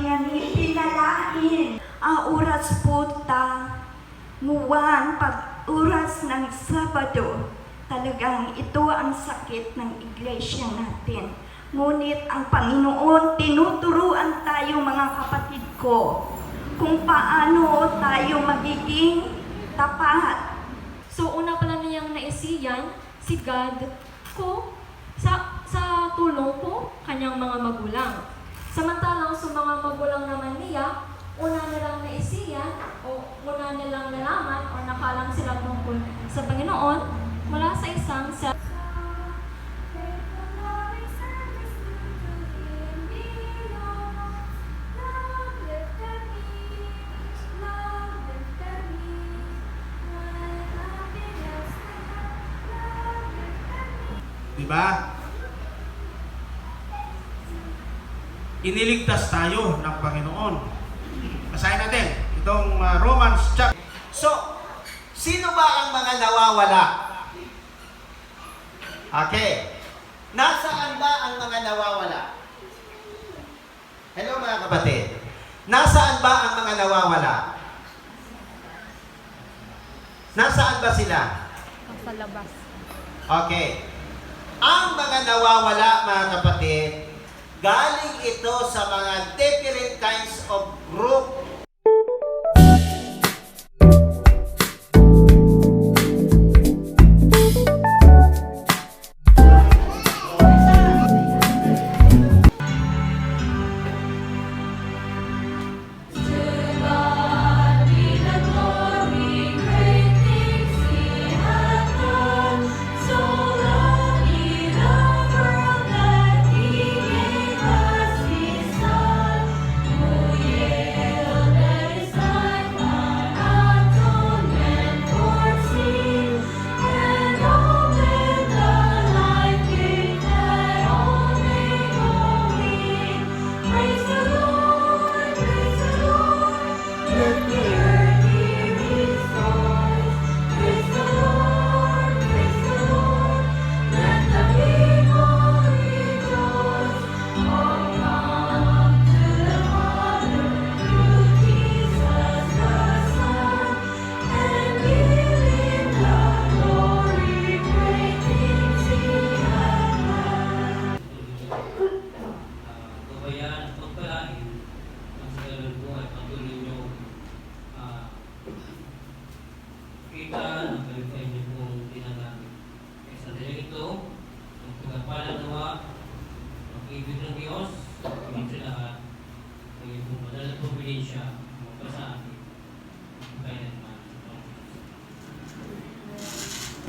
nga ni pinalain ang oras po ta muwan pag oras ng Sabado. Talagang ito ang sakit ng iglesia natin. Ngunit ang Panginoon, tinuturuan tayo mga kapatid ko kung paano tayo magiging tapat. So una pala niyang naisiyan si God ko sa tulong ko kanyang mga magulang. Samantalang sa mga magulang naman niya, una nilang naisiyan o una nilang nalaman o nakalam sila tungkol sa Panginoon mula sa isang diba? Iniligtas tayo ng Panginoon. Basahin natin itong Romans chapter. So, sino ba ang mga nawawala? Okay. Nasaan ba ang mga nawawala? Hello mga kapatid. Nasaan ba ang mga nawawala? Nasaan ba sila? sa labas. Okay. Ang mga nawawala, mga kapatid, galing ito sa mga different kinds of group.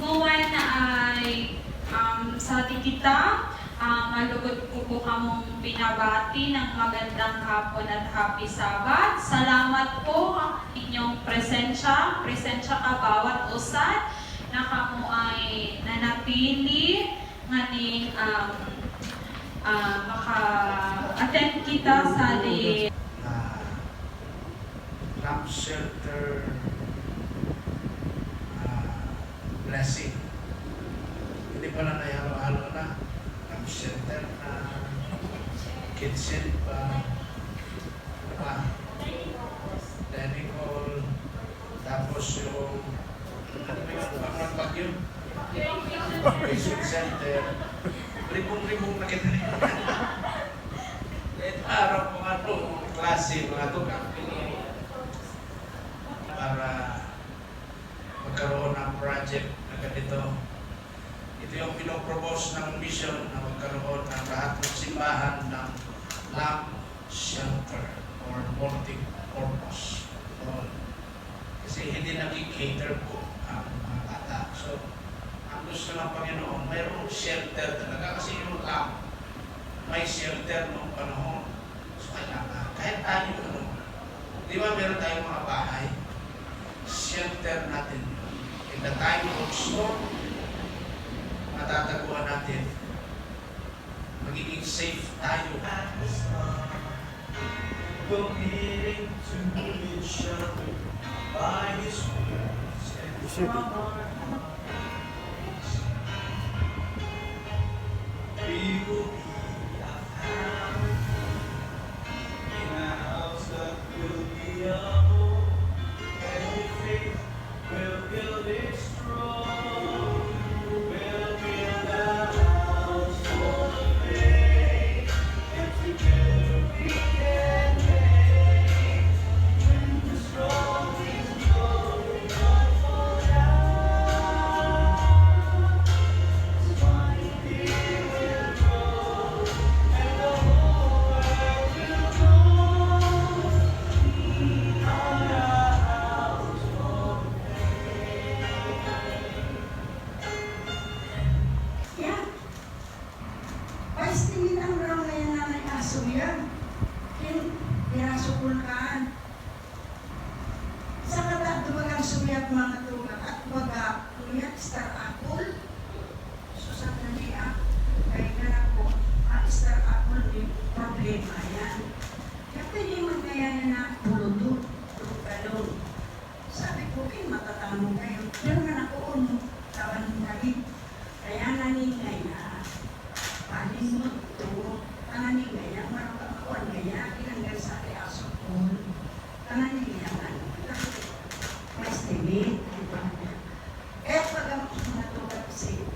Ngayon na ay sa kita, malugod ko po kamong pinabati ng magandang hapon at happy Sabat. Salamat po inyong presensya ka bawat usad na kamo ay nanapili nganing maka-attend kita sa Lamp shelter blessing. Hindi pa na nayalo-halo na. Lamp shelter na kitchen pa. Dining hall. Tapos yung pang bagyo. Vision center. Ribong-ribong na kita rin. Araw mga klase, mga tukang para magkaroon ng project na ganito. Ito yung pinopropose ng mission na magkaroon ng lahat ng simbahan ng lamp shelter or multi-purpose. Kasi hindi nag-cater po ang mga bata. So, ang gusto ng Panginoon, mayroong shelter talaga kasi yung lamp, may shelter noong panahon. So, kailangan, kahit tayo, di ba meron tayong mga bahay? Shelter natin. In the time of storm, matataguan natin. Magiging safe tayo. Willing to each other by His words and from our hearts. We will be a family in our ulkan. Sa kata dumagang sumiyap mga tuga at baga uyat star apple. Susap na niya kay ganak ko star apple di problema yan. Kaya pwede magayanan na bulundot, galon. Sabi ko, matatamo kayo. Pero nga nakuon, tawan mo kami. Kaya naningay na palis mo ito. Naningay na, marapakakuan kaya, kinanggal sa ating aso ko. Naningay na, may estimate. Kaya pag ang natugat si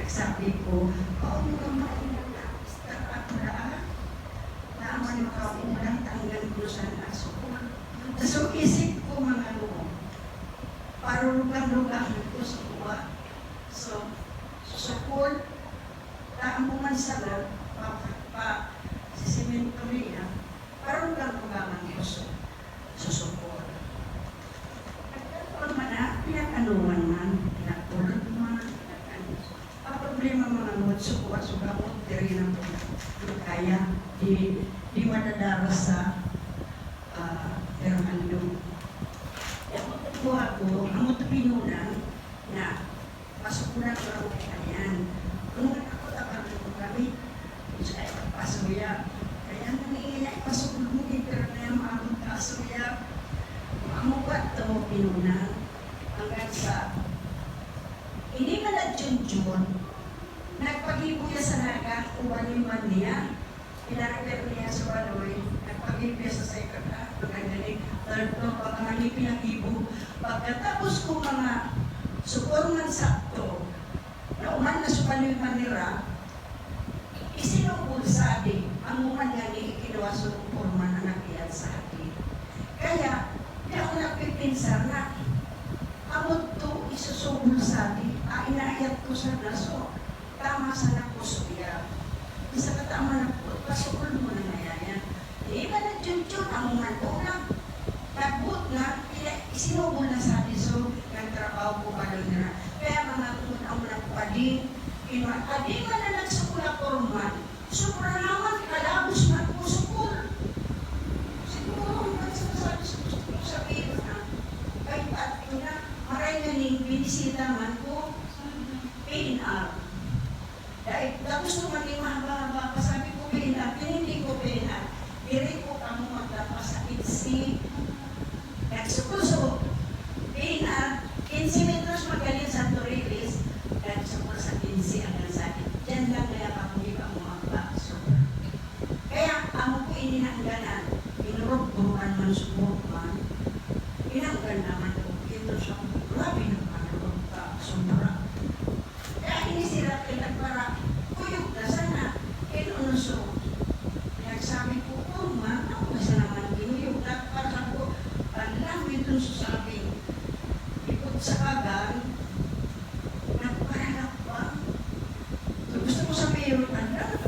nagsabi ko, mo ka mainag na, start up na, naaman makaulang tanggal ko sa aso ko. So, isip ko mga loob. Parurugang-rugang ko sa kuwa. So, support, taan mo man sa loob, sisimento niya, parurugang-rugangan ko sa support. Nagkataon man na, pinag-anuman man, pinag-tulad man, ang problema mga loob, sukuha, sugamot, diri na po, kaya, di madadaras sa pero ano, ako, ang pinunan na pasok na ko ang kayan. Kung ako tapang ko kami, sa pasuya. Kaya nangyayari na ipasok mo pero na yung mga pasuya. Amo ba ito mo pinunan hanggang sa hindi man na Jun-Jun, nagpag-ibuya sa naga, uwanin man niya, pinarapero niya sa baloy, nagpag-ibuya sa saykata, magagaling, third floor, pagkakali pinag-ibo. Pagkatapos ko mga suporman sakto, na uman na supanoy manira, isinubol sa atin, ang uman nga ni ikinuha sa suporman na nakiyat sa atin. Kaya, di ako nagpipinsar na, amot to isusubol sa atin, inayat ko sa naso, tama sa nakusuya. Isa katama na po, pasukol mo na ngayon. Di ba na Jun-Jun, ang uman ko na, nagbut na, isinubol na sa atin, so, nagtrabaho ko pa na. Kaya mga ang nagpading, adi man na nagsukul ako ruman, sobra naman, kalabos na ako sukul. Siguro, ang nagsasabi sa iyo na, kahit at ito na, maray na ning binisita man ko, PNR. Dahil tapos naman yung mahaba-haba, pasabi ko PNR, pinindi ko PNR, diri ko kamo magdapas sa ITSI. Nagsukul so, PNR, 15 metros magaling sa Torres, nagsukul sa 15 hanggang sa akin. Diyan lang kaya pamuhi pa mo ang bakso. Kaya, amo ko ininangganan, inurog buruan man subok man, inanggan naman ko, ito siya, grabe naman, urog pa, sumura. Kaya inisirap kita para kuyog na sana, inunuso. Nagsabi ko, man, ako na sana naman kinuyog na para sa ko, alam ito sasabi, ikot sa kagan, nagparalak pa. Gusto ko sabihin, alam,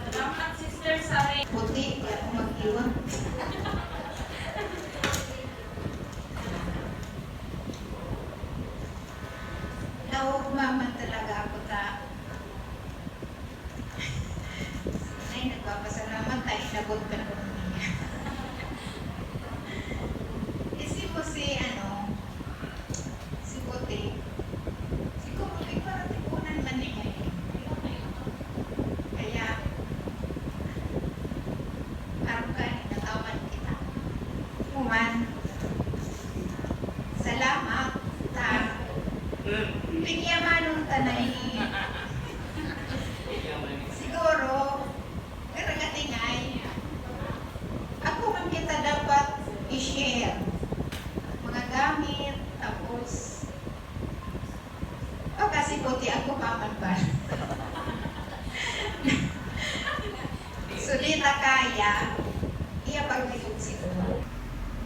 Salamat, Sister Sari. puti, kaya ako mag-iwan. Naugmaman talaga ako ta. Ay, nagpapasalamat tayo, inabot ka po niya. Kasi po si Puti. Si Puti para tipunan man niya. Kaya, parang ka, natawan kita. Kuman, salamat. Bigyan manong tanay. Siguro, pero katingay. kaya, iya paglikod siguro.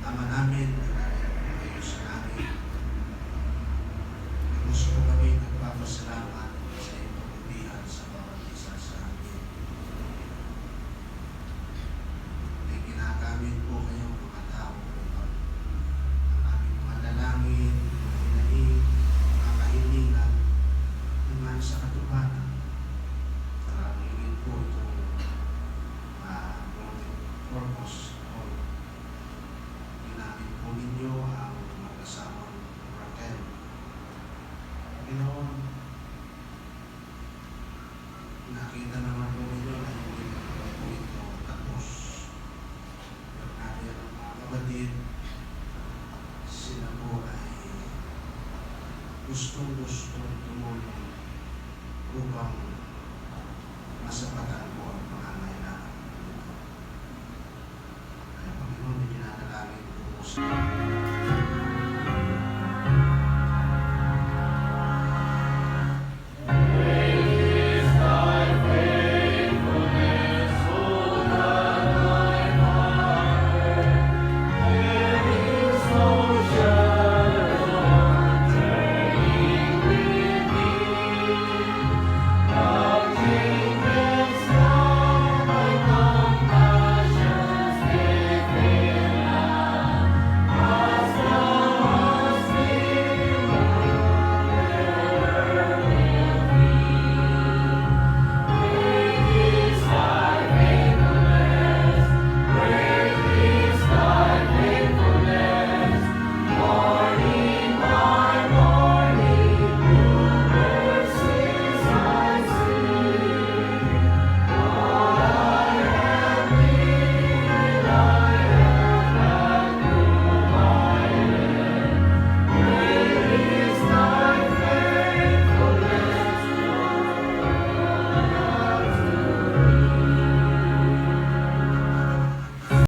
Ama namin, ayos namin. Gusto kami nagpapasalamat sa iyong pagbibihan sa bawat isa sa amin. May ginagamit po kayong mga tao upang ang aming mga dalangin, mga hinaing, mga kahilingan, naman sa katubanan. Para hingin po itong purpose o ginamit po ninyo ang mag-asawang Raquel. Panginoon, nakita naman po ninyo na hindi po ito tapos. Pagkaya ng mga kapatid, sila po ay gustong-gustong tumulong upang